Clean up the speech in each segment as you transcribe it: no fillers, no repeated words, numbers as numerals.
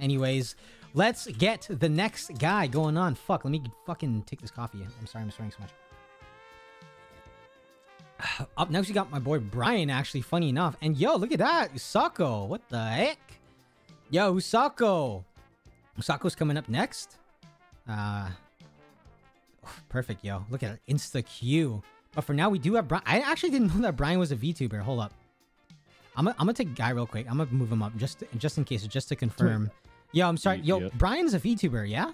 Anyways, let's get the next guy going on. Fuck, let me fucking take this coffee. I'm sorry I'm swearing so much. Up next, we got my boy Brian, actually, funny enough. And yo, look at that. Usako. What the heck? Yo, Usako. Usako's coming up next. Perfect, yo. Look at it. Insta Q. But for now, we do have Brian. I actually didn't know that Brian was a VTuber. Hold up. I'm gonna take Guy real quick. I'm gonna move him up just in case, just to confirm. Yo, I'm sorry. Yo, Brian's a VTuber, yeah?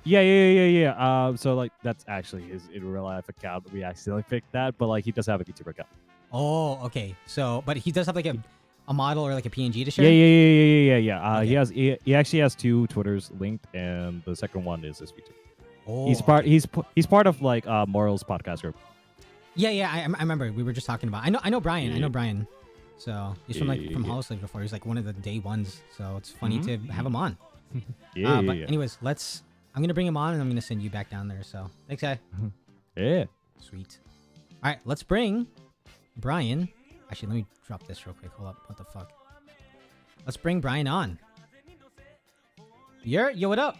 Yeah. So like that's actually his in real life account. We accidentally picked that, but like he does have a VTuber account. Oh, okay. So, but he does have like a model or like a PNG to share. Yeah. Okay. He actually has 2 Twitters linked, and the second one is his VTuber. Oh, he's part of like Moral's podcast group. Yeah. I remember we were just talking about. I know Brian. Yeah. I know Brian. So he's from Hollow Slave before. He's like one of the day ones. So it's funny to have him on. But anyways, I'm gonna bring him on and I'm gonna send you back down there. So thanks, guy. Yeah. Sweet. All right, let's bring Brian. Actually, let me drop this real quick. Hold up. What the fuck? Let's bring Brian on. Yo, what up?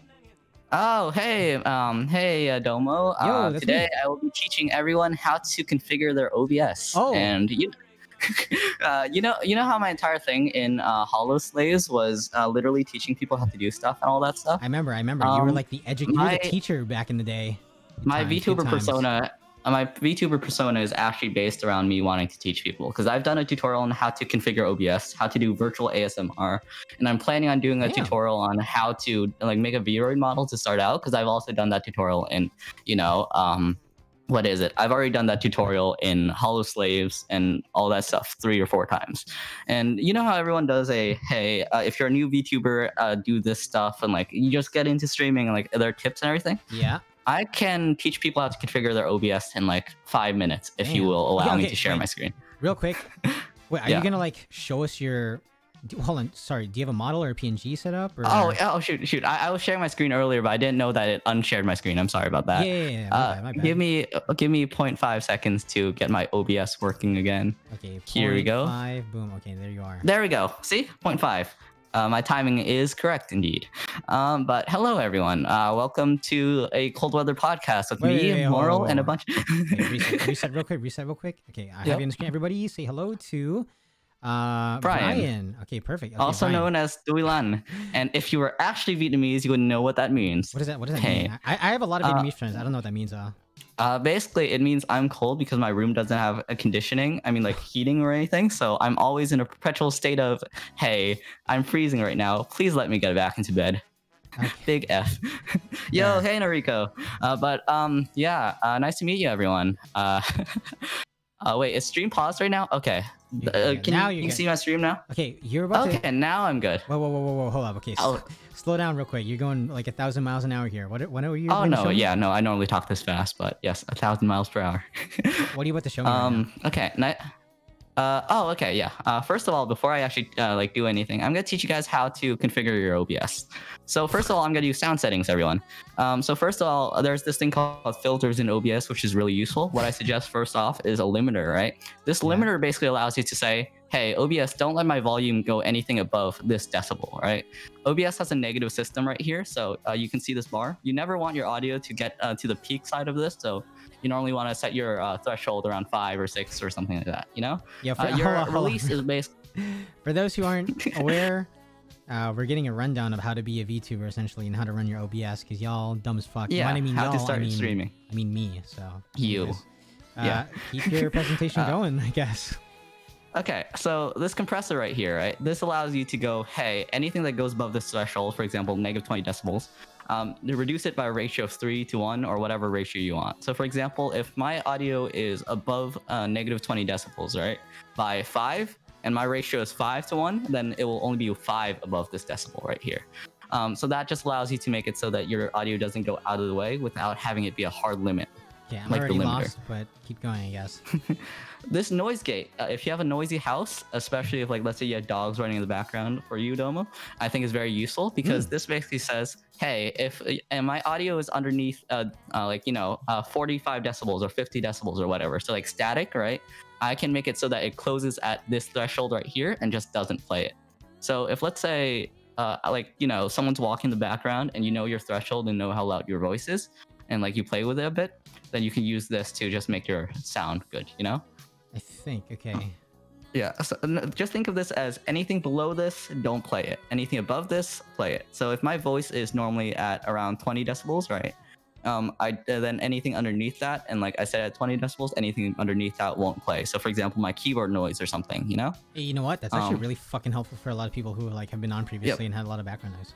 Oh, hey, Domo. Yo, today me. I will be teaching everyone how to configure their OBS. Oh. And you know how my entire thing in Hollow Slaves was literally teaching people how to do stuff and all that stuff. I remember. You were like you were the teacher back in the day. My VTuber persona is actually based around me wanting to teach people, because I've done a tutorial on how to configure OBS, how to do virtual ASMR, and I'm planning on doing a tutorial on how to like make a Vroid model to start out, because I've also done that tutorial in, what is it? I've already done that tutorial in Hollow Slaves and all that stuff 3 or 4 times. And you know how everyone does if you're a new VTuber, do this stuff, and like you just get into streaming and like their tips and everything. Yeah. I can teach people how to configure their OBS in like 5 minutes, if you will allow me to share my screen. Real quick. Wait, are you gonna like show us your... Hold on, sorry. Do you have a model or a PNG set up? Or... Oh, shoot. I was sharing my screen earlier, but I didn't know that it unshared my screen. I'm sorry about that. Yeah. My bad. Give me 0.5 seconds to get my OBS working again. Okay. Here we go. 0.5. Boom. Okay, there you are. There we go. See? 0.5. My timing is correct indeed. But hello, everyone. Welcome to a cold weather podcast with me, Moral, and a bunch. Reset real quick. Okay, I have you on the screen. Everybody, say hello to Brian. Okay, perfect. Okay, also Brian. known as Toi Lanh. And if you were actually Vietnamese, you would know what that means. What does that mean? I have a lot of Vietnamese friends. I don't know what that means. Basically, it means I'm cold because my room doesn't have a conditioning. I mean, like heating or anything. So I'm always in a perpetual state of, hey, I'm freezing right now. Please let me get back into bed. Okay. Big F. Yo, hey, Noriko. Nice to meet you, everyone. Wait, is stream paused right now? Okay. Can you see my stream now? Okay, you're about to... Okay, now I'm good. Whoa, hold up. Okay, slow down real quick. You're going like 1,000 miles an hour here. What are you? Oh no, no. I normally talk this fast, but yes, 1,000 miles per hour. What are you about to show me? Right now? Okay. First of all, before I actually do anything, I'm gonna teach you guys how to configure your OBS. So first of all, I'm gonna use sound settings, everyone. So first of all, there's this thing called filters in OBS, which is really useful. What I suggest first off is a limiter, right? This limiter basically allows you to say, hey, OBS, don't let my volume go anything above this decibel, right? OBS has a negative system right here, so you can see this bar. You never want your audio to get to the peak side of this, so you normally want to set your threshold around 5 or 6 or something like that, you know? Yeah, your release is basically... For those who aren't aware, we're getting a rundown of how to be a VTuber, essentially, and how to run your OBS, because y'all dumb as fuck. Yeah, when I mean how y'all, to start streaming. I mean me, so... You. Keep your presentation going, I guess. Okay, so this compressor right here, right? This allows you to go, hey, anything that goes above this threshold, for example, negative 20 decibels, reduce it by a ratio of 3 to 1 or whatever ratio you want. So for example, if my audio is above negative 20 decibels, right, by 5, and my ratio is 5 to 1, then it will only be 5 above this decibel right here. So that just allows you to make it so that your audio doesn't go out of the way without having it be a hard limit. Yeah, I'm already lost, but keep going, I guess. This noise gate, if you have a noisy house, especially if, like, let's say you have dogs running in the background for you, Domo, I think is very useful, because this basically says, hey, if my audio is underneath, 45 decibels or 50 decibels or whatever, so like static, right? I can make it so that it closes at this threshold right here and just doesn't play it. So if, let's say, like, you know, someone's walking in the background and you know your threshold and know how loud your voice is, and like you play with it a bit, then you can use this to just make your sound good, you know? I think. Okay. Yeah, so just think of this as anything below this, don't play it. Anything above this, play it. So if my voice is normally at around 20 decibels, right? Then anything underneath that, and like I said at 20 decibels, anything underneath that won't play. So for example, my keyboard noise or something, you know? Hey, you know what? That's actually really fucking helpful for a lot of people who like have been on previously and had a lot of background noise. So.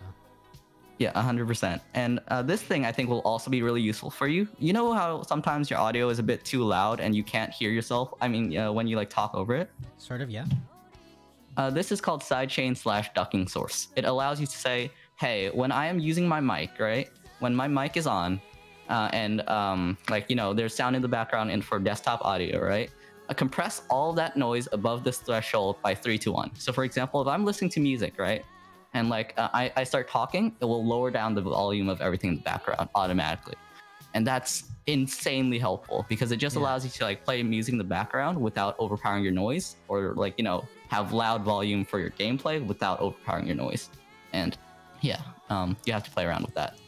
Yeah, 100%. And this thing I think will also be really useful for you. You know how sometimes your audio is a bit too loud and you can't hear yourself? I mean, when you like talk over it? Sort of, yeah. This is called sidechain/ducking source. It allows you to say, hey, when I am using my mic, right? When my mic is on, and like, you know, there's sound in the background and for desktop audio, right? Compress all that noise above this threshold by 3 to 1. So for example, if I'm listening to music, right? And like I start talking, it will lower down the volume of everything in the background automatically. And that's insanely helpful because it just allows you to like play music in the background without overpowering your noise, or like, you know, have loud volume for your gameplay without overpowering your noise. And yeah, you have to play around with that.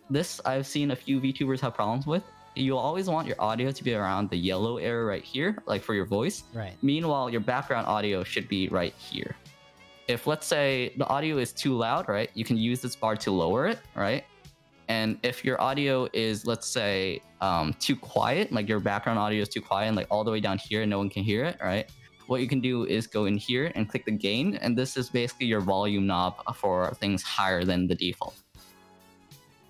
This I've seen a few VTubers have problems with. You'll always want your audio to be around the yellow area right here, like for your voice. Right. Meanwhile, your background audio should be right here. If let's say the audio is too loud, right, you can use this bar to lower it, right? And if your audio is, let's say, too quiet, like your background audio is too quiet and like all the way down here and no one can hear it, right? What you can do is go in here and click the gain, and this is basically your volume knob for things higher than the default.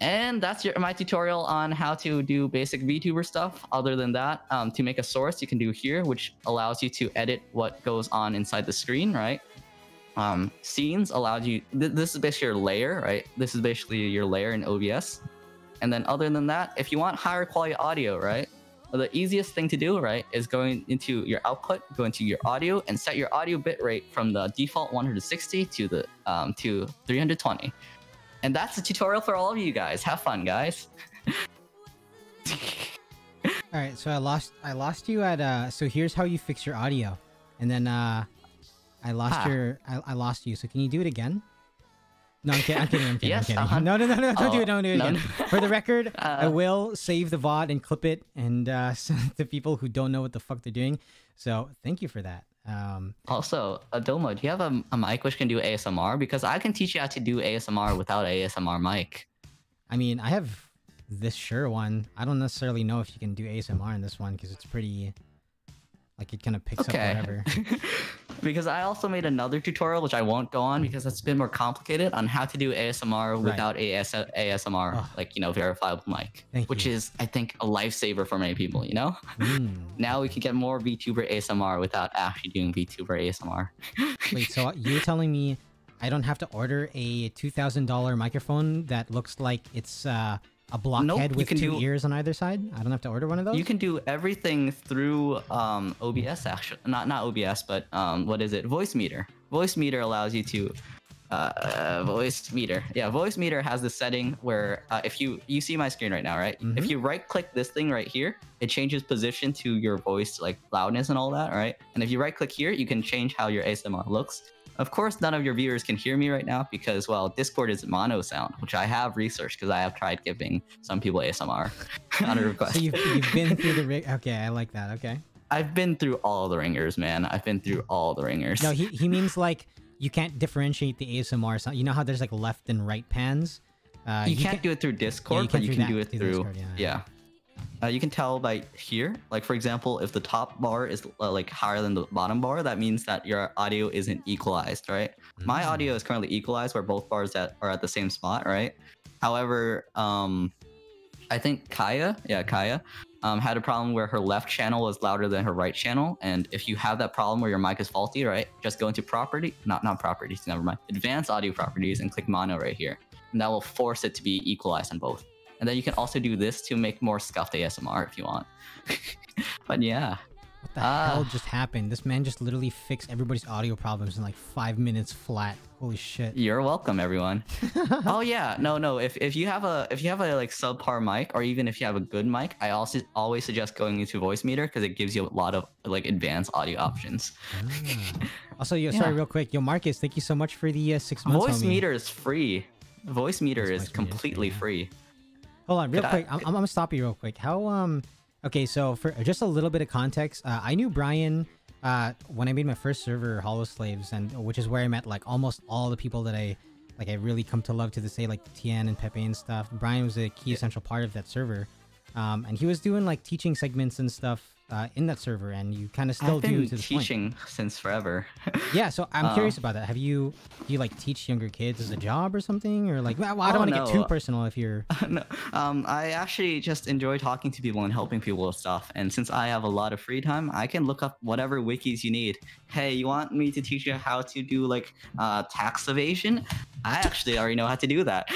And that's my tutorial on how to do basic VTuber stuff. Other than that, to make a source, you can do here, which allows you to edit what goes on inside the screen, right? Scenes allowed you, this is basically your layer, right? This is basically your layer in OBS. And then other than that, if you want higher quality audio, right? The easiest thing to do, right, is going into your output, go into your audio and set your audio bitrate from the default 160 to the to 320. And that's the tutorial for all of you guys. Have fun, guys. All right, so I lost you at so here's how you fix your audio. And then I lost you. So can you do it again? No, I'm kidding. Yes, No, don't do it. Don't do it again. For the record, I will save the VOD and clip it and send it to people who don't know what the fuck they're doing. So thank you for that. Also, Domo, do you have a mic which can do ASMR? Because I can teach you how to do ASMR without ASMR mic. I mean, I have this Shure one. I don't necessarily know if you can do ASMR in this one because it's pretty... Like it kind of picks up whatever. Because I also made another tutorial, which I won't go on because it's a bit more complicated, on how to do ASMR without ASMR, like, you know, verifiable mic. Which is, I think, a lifesaver for many people, you know? Now we can get more VTuber ASMR without actually doing VTuber ASMR. Wait, so you're telling me I don't have to order a $2,000 microphone that looks like it's a blockhead with two ears on either side? I don't have to order one of those? You can do everything through OBS, actually. Not OBS, but what is it? Voice Meter. Voice Meter allows you to... Voice Meter. Yeah, Voice Meter has this setting where if you see my screen right now, right? If you right-click this thing right here, it changes position to your voice, like loudness and all that, right? And if you right-click here, you can change how your ASMR looks. Of course, none of your viewers can hear me right now because, well, Discord is mono sound, which I have researched because I have tried giving some people ASMR on a request. So you've been through the rig. Okay, I like that. Okay. I've been through all the ringers, man. I've been through all the ringers. No, he means like you can't differentiate the ASMR sound. You know how there's like left and right pans? You can't do it through Discord, but you can do it through... Discord, yeah. You can tell by here, like for example, if the top bar is like higher than the bottom bar, that means that your audio isn't equalized, right? My audio is currently equalized where both bars are at the same spot, right? However, I think Kaya had a problem where her left channel was louder than her right channel. And if you have that problem where your mic is faulty, right? Just go into not properties, never mind. Advanced audio properties and click mono right here. And that will force it to be equalized on both. And then you can also do this to make more scuffed ASMR if you want. But yeah. What the hell just happened? This man just literally fixed everybody's audio problems in like 5 minutes flat. Holy shit. You're welcome, everyone. Oh yeah, no. If you have a like subpar mic, or even if you have a good mic, I also always suggest going into Voice Meter because it gives you a lot of like advanced audio options. Also, sorry, real quick. Yo, Marcus, thank you so much for the 6 months. Voice homie. Meter is free. Voice Meter is completely free. Hold on, real quick. I'm gonna stop you real quick. How Okay, so for just a little bit of context, I knew Brian when I made my first server, Hollow Slaves, and which is where I met like almost all the people that I really come to love to this day, like Tian and Pepe and stuff. Brian was a key essential part of that server, and he was doing like teaching segments and stuff in that server, and you kind of still do to this point. Teaching since forever. Yeah, so I'm curious about that. Do you like teach younger kids as a job or something, or like? Well, I don't want to get too personal if you're. No, I actually just enjoy talking to people and helping people with stuff. And since I have a lot of free time, I can look up whatever wikis you need. Hey, you want me to teach you how to do like tax evasion? I actually already know how to do that.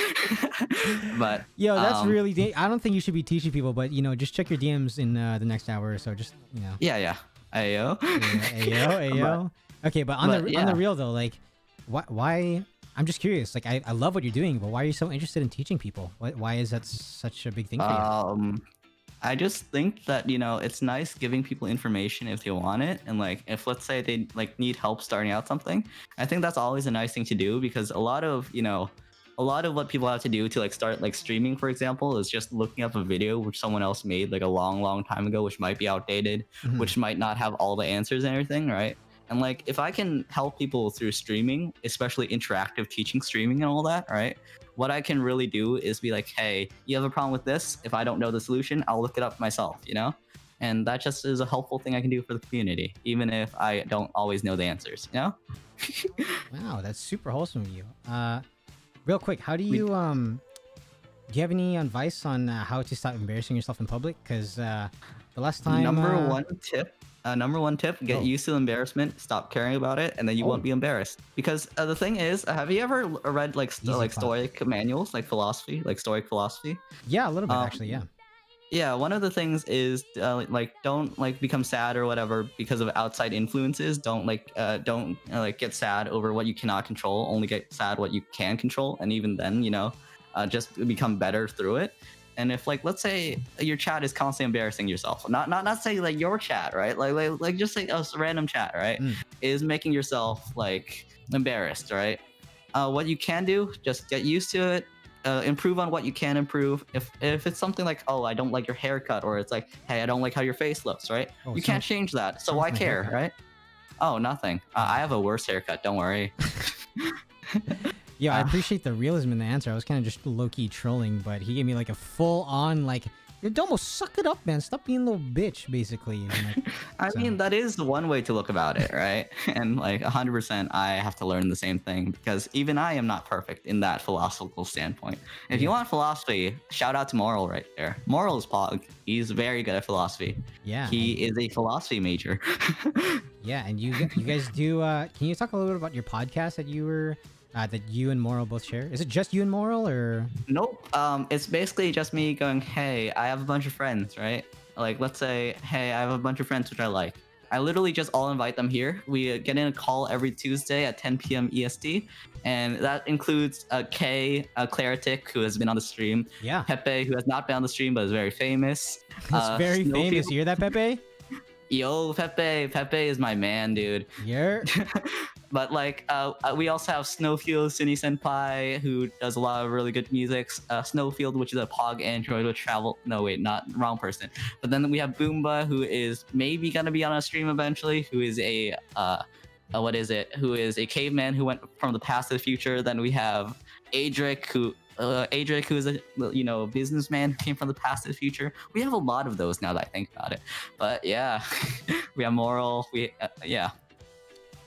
But yo, that's really. I don't think you should be teaching people, but just check your DMs in the next hour or so. Just Yeah. Ayo. Ayo. Okay, but on the real though, like, why? I'm just curious. Like, I love what you're doing, but why are you so interested in teaching people? Why is that such a big thing for you? I just think that it's nice giving people information if they want it, and like if let's say they like need help starting out something, I think that's always a nice thing to do, because a lot of what people have to do to like start like streaming, for example, is just looking up a video which someone else made like a long time ago, which might be outdated, which might not have all the answers and everything, right? And like if I can help people through streaming, especially interactive teaching streaming and all that, right? What I can really do is be like, hey, you have a problem with this? If I don't know the solution, I'll look it up myself, And that just is a helpful thing I can do for the community, even if I don't always know the answers, Wow, that's super wholesome of you. Real quick, how do you do you have any advice on how to stop embarrassing yourself in public? Because the last time number one tip, get used to embarrassment, stop caring about it, and then you won't be embarrassed. Because the thing is, have you ever read like stoic manuals, like philosophy, like stoic philosophy? Yeah, a little bit actually. Yeah, one of the things is like don't like become sad or whatever because of outside influences. Don't get sad over what you cannot control. Only get sad what you can control, and even then, just become better through it. And if like let's say your chat is constantly embarrassing yourself, not say like your chat, right? Like just say a random chat, right? Is making yourself like embarrassed, right? What you can do, just get used to it. Improve on what you can improve. If it's something like, oh, I don't like your haircut, or it's like, hey, I don't like how your face looks, right? You can't change that, so why care, right? Oh, nothing. I have a worse haircut, don't worry. Yeah, I appreciate the realism in the answer. I was kind of just low-key trolling, but he gave me like a full-on like, Domo, suck it up, man. Stop being a little bitch, basically. I mean, that is one way to look about it, right? And like 100%, I have to learn the same thing, because even I am not perfect in that philosophical standpoint. If you want philosophy, shout out to Moral right there. Moral's Pog. He's very good at philosophy. Yeah. He is a philosophy major. Yeah, and you guys do, can you talk a little bit about your podcast that you and Moral both share? Is it just you and Moral, or? Nope. It's basically just me going, hey, I have a bunch of friends, right? Like, let's say, hey, I have a bunch of friends which I like. I literally just all invite them here. We get in a call every Tuesday at 10 p.m. EST, and that includes Kay, Claritic, who has been on the stream. Yeah. Pepe, who has not been on the stream but is very famous. He's very famous. You hear that, Pepe? Yo, Pepe is my man, dude. Yeah. But like, we also have Snowfield, Cine Senpai, who does a lot of really good music. Snowfield, which is a Pog Android with travel. No, wait, not wrong person. But then we have Boomba, who is maybe gonna be on a stream eventually. Who is a Who is a caveman who went from the past to the future. Then we have Adric, who is a businessman who came from the past to the future. We have a lot of those now that I think about it. But yeah, we have Moral. Yeah.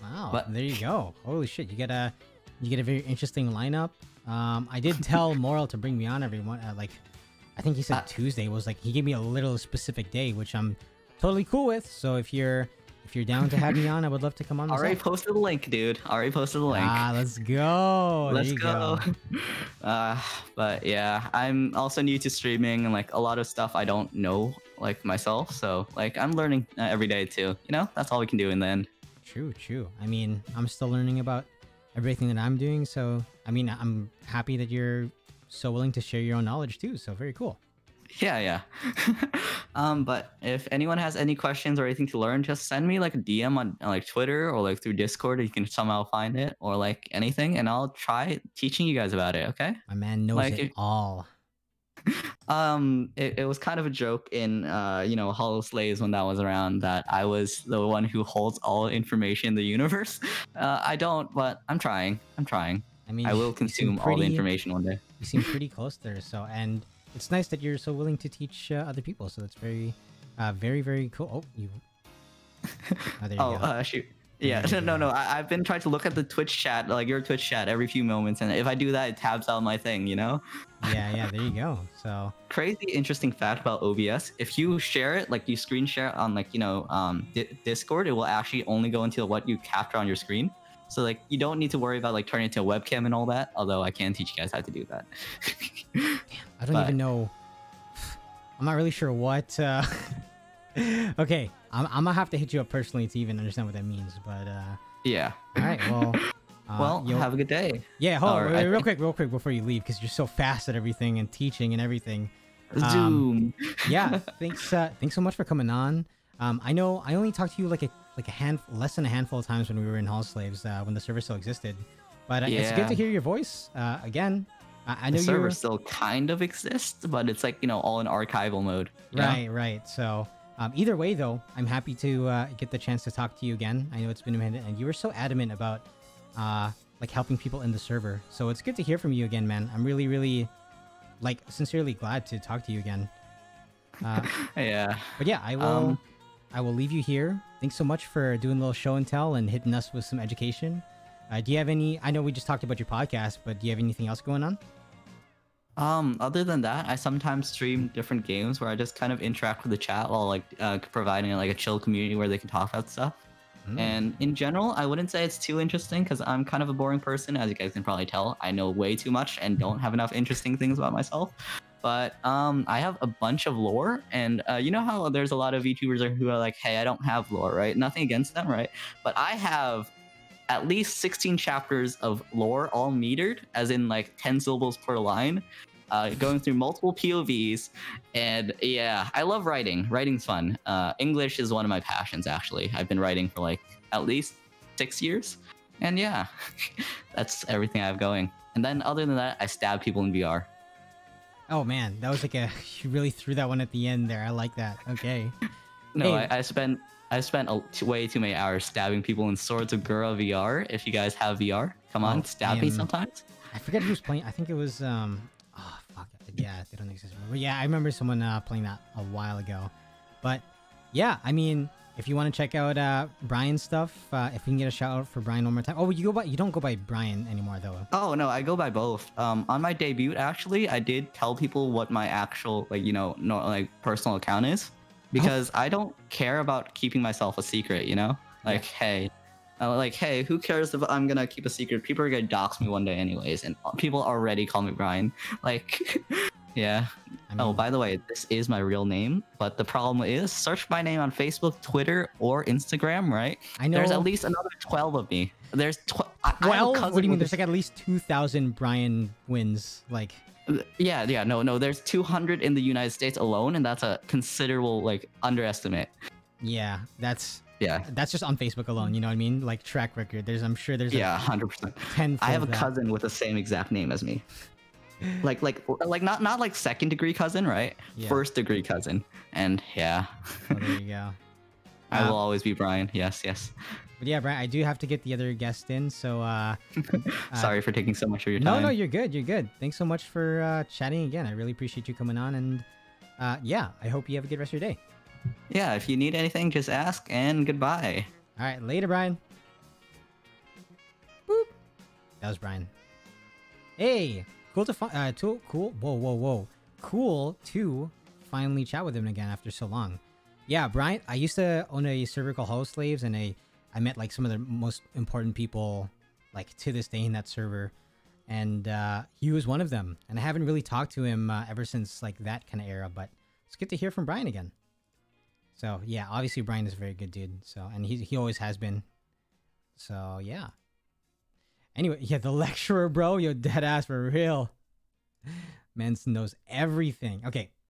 Wow, but there you go. Holy shit, you get a very interesting lineup. I did tell Moral to bring me on everyone. I think he said Tuesday was like, he gave me a little specific day, which I'm totally cool with. So if you're down to have me on, I would love to come on. Already posted the link, dude. Already posted the link. Let's go. Let's go. But yeah, I'm also new to streaming, and like a lot of stuff I don't know like myself. So like I'm learning every day too. You know, that's all we can do in the end. True. I mean, I'm still learning about everything that I'm doing. So, I mean, I'm happy that you're so willing to share your own knowledge too. So, very cool. Yeah. But if anyone has any questions or anything to learn, just send me like a DM on like Twitter or like through Discord. You can somehow find it or like anything, and I'll try teaching you guys about it. Okay? My man knows Like it all. it was kind of a joke in Hollow Slaves when that was around, that I was the one who holds all information in the universe. I don't, but I'm trying. I mean, I will you seem consume all the information one day. You seem pretty close there. So, and it's nice that you're so willing to teach other people. So that's very, very cool. Oh, you. Oh, there you go. Shoot. Yeah, no. I've been trying to look at the Twitch chat, like your Twitch chat, every few moments, and if I do that, it tabs out my thing, you know? Yeah, there you go. So crazy interesting fact about OBS: if you share it, like you screen share it on like Discord, it will actually only go into what you capture on your screen. So like you don't need to worry about like turning it into a webcam and all that. Although I can teach you guys how to do that. Damn, I don't even know. I'm not really sure what. Okay, I'm gonna have to hit you up personally to even understand what that means. But yeah. All right. Well. Well, have a good day. Yeah, hold on, real quick before you leave, because you're so fast at everything and teaching and everything. Zoom. Yeah, thanks so much for coming on. I know I only talked to you like less than a handful of times when we were in Hall Slaves when the server still existed, but it's good to hear your voice again. I know the server still kind of exists, but it's like all in archival mode. Right. So either way, though, I'm happy to get the chance to talk to you again. I know it's been a minute, and you were so adamant about like helping people in the server. So it's good to hear from you again, man. I'm really like sincerely glad to talk to you again. Yeah. But yeah, I will leave you here. Thanks so much for doing a little show and tell and hitting us with some education. Do you have any? I know we just talked about your podcast, but do you have anything else going on? Other than that, I sometimes stream different games where I just kind of interact with the chat while like providing like a chill community where they can talk about stuff. And in general, I wouldn't say it's too interesting because I'm kind of a boring person, as you guys can probably tell. I know way too much and don't have enough interesting things about myself. But I have a bunch of lore, and you know how there's a lot of YouTubers who are like, hey, I don't have lore, right? Nothing against them, right? But I have at least 16 chapters of lore, all metered, as in like 10 syllables per line, going through multiple POVs. And yeah, I love writing. Writing's fun. English is one of my passions, actually. I've been writing for like at least 6 years. And yeah, that's everything I have going. And then other than that, I stab people in VR. Oh man, that was like you really threw that one at the end there. I like that. Okay. No, hey. I spent way too many hours stabbing people in Swords of Gura VR. If you guys have VR, come on, stab me sometimes. I forget who was playing. I think it was oh fuck. Yeah, they don't exist anymore. But yeah, I remember someone playing that a while ago. But yeah, I mean, if you want to check out Brian's stuff, if we can get a shout out for Brian one more time. Oh, you don't go by Brian anymore though. Oh no, I go by both. On my debut, actually, I did tell people what my actual personal account is, because I don't care about keeping myself a secret. Hey, who cares if I'm gonna keep a secret? People are gonna dox me one day anyways, and people already call me Brian. Yeah. I mean, oh, by the way, this is my real name, but the problem is, search my name on Facebook, Twitter, or Instagram, right? I know. There's at least another 12 of me. There's 12. What do you mean? There's like at least 2,000 Brian wins. Like. Yeah. No. There's 200 in the United States alone, and that's a considerable underestimate. Yeah, that's just on Facebook alone. You know what I mean? Like track record. I'm sure there's 100%. 10. I have a cousin with the same exact name as me. Like not like second degree cousin, right? Yeah. First degree cousin. And yeah. Oh, there you go. I will always be Brian. Yes. But yeah, Brian, I do have to get the other guest in, so sorry for taking so much of your time. No, you're good. Thanks so much for chatting again. I really appreciate you coming on, and yeah, I hope you have a good rest of your day. Yeah, if you need anything, just ask, and goodbye. All right, later, Brian. Boop. That was Brian. Hey, cool to cool. Whoa. Cool to finally chat with him again after so long. Yeah, Brian, I used to own a server called Hollow Slaves, and I met like some of the most important people like to this day in that server, and he was one of them. And I haven't really talked to him ever since like that kind of era, but it's good to hear from Brian again. So yeah, obviously Brian is a very good dude. So and he always has been. So yeah. Anyway, yeah, the lecturer, bro, yo, dead ass for real. Man knows everything. Okay,